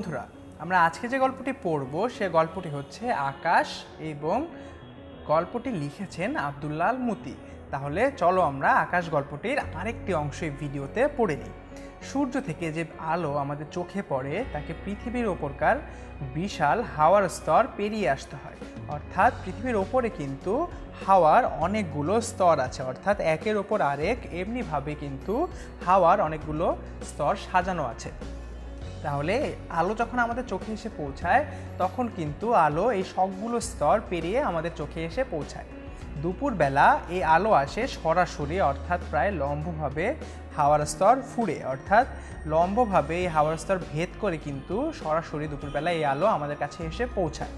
বন্ধুরা, আমরা আজকে যে গল্পটি পড়ব সে গল্পটি হচ্ছে আকাশ এবং গল্পটি লিখেছেন আব্দুল্লাহ আল মুতি। তাহলে চলো আমরা আকাশ গল্পটির আরেকটি অংশ এই ভিডিওতে পড়ে নিই। সূর্য থেকে যে আলো আমাদের চোখে পড়ে তাকে পৃথিবীর ওপরকার বিশাল হাওয়ার স্তর পেরিয়ে আসতে হয়। অর্থাৎ পৃথিবীর ওপরে কিন্তু হাওয়ার অনেকগুলো স্তর আছে, অর্থাৎ একের ওপর আরেক এমনিভাবে কিন্তু হাওয়ার অনেকগুলো স্তর সাজানো আছে। তাহলে আলো যখন আমাদের চোখে এসে পৌঁছায় তখন কিন্তু আলো এই সবগুলো স্তর পেরিয়ে আমাদের চোখে এসে পৌঁছায়। দুপুরবেলা এই আলো আসে সরাসরি, অর্থাৎ প্রায় লম্বভাবে হাওয়ার স্তর ফুঁড়ে, অর্থাৎ লম্বভাবে এই হাওয়ার স্তর ভেদ করে কিন্তু সরাসরি দুপুরবেলা এই আলো আমাদের কাছে এসে পৌঁছায়।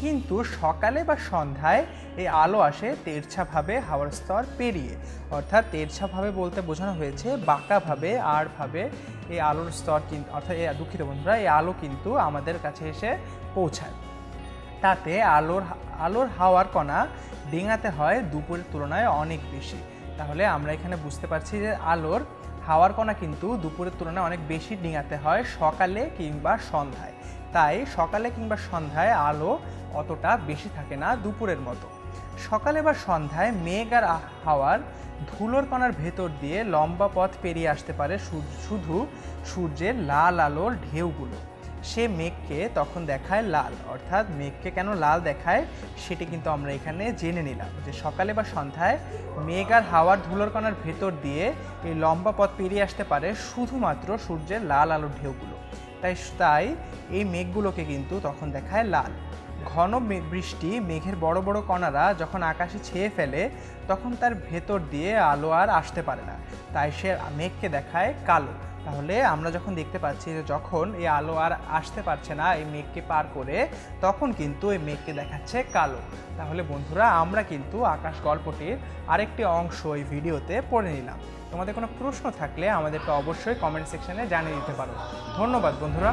কিন্তু সকালে বা সন্ধ্যায় এই আলো আসে তেরছাভাবে হাওয়ার স্তর পেরিয়ে, অর্থাৎ তেরছাভাবে বলতে বোঝানো হয়েছে বাঁকাভাবে আড়ভাবে এই আলোর স্তর কিন্তু, অর্থাৎ দুঃখিত বন্ধুরা, এই আলো কিন্তু আমাদের কাছে এসে পৌঁছায়। তাতে আলোর হাওয়ার কণা ডিঙাতে হয় দুপুরের তুলনায় অনেক বেশি। তাহলে আমরা এখানে বুঝতে পারছি যে আলোর হাওয়ার কণা কিন্তু দুপুরের তুলনায় অনেক বেশি ডিঙাতে হয় সকালে কিংবা সন্ধ্যায়। তাই সকালে কিংবা সন্ধ্যায় আলো অতটা বেশি থাকে না দুপুরের মতো। সকালে বা সন্ধ্যায় মেঘ আর হাওয়ার ধুলোর কণার ভেতর দিয়ে লম্বা পথ পেরিয়ে আসতে পারে শুধু সূর্যের লাল আলোর ঢেউগুলো। সে মেঘকে তখন দেখায় লাল, অর্থাৎ মেঘকে কেন লাল দেখায় সেটি কিন্তু আমরা এখানে জেনে নিলাম যে সকালে বা সন্ধ্যায় মেঘ আর হাওয়ার ধুলোর কণার ভেতর দিয়ে এই লম্বা পথ পেরিয়ে আসতে পারে শুধুমাত্র সূর্যের লাল আলোর ঢেউগুলো। তাই এই মেঘগুলোকে কিন্তু তখন দেখায় লাল। ঘন বৃষ্টি মেঘের বড় বড় কণারা যখন আকাশে ছেয়ে ফেলে তখন তার ভেতর দিয়ে আলো আর আসতে পারে না, তাই সে মেঘকে দেখায় কালো। তাহলে আমরা যখন দেখতে পাচ্ছি যে যখন এই আলো আর আসতে পারছে না এই মেঘকে পার করে, তখন কিন্তু এই মেঘকে দেখাচ্ছে কালো। তাহলে বন্ধুরা, আমরা কিন্তু আকাশ গল্পটির আরেকটি অংশ এই ভিডিওতে পড়ে নিলাম। তোমাদের কোনো প্রশ্ন থাকলে আমাদেরকে অবশ্যই কমেন্ট সেকশনে জানিয়ে দিতে পারো। ধন্যবাদ বন্ধুরা।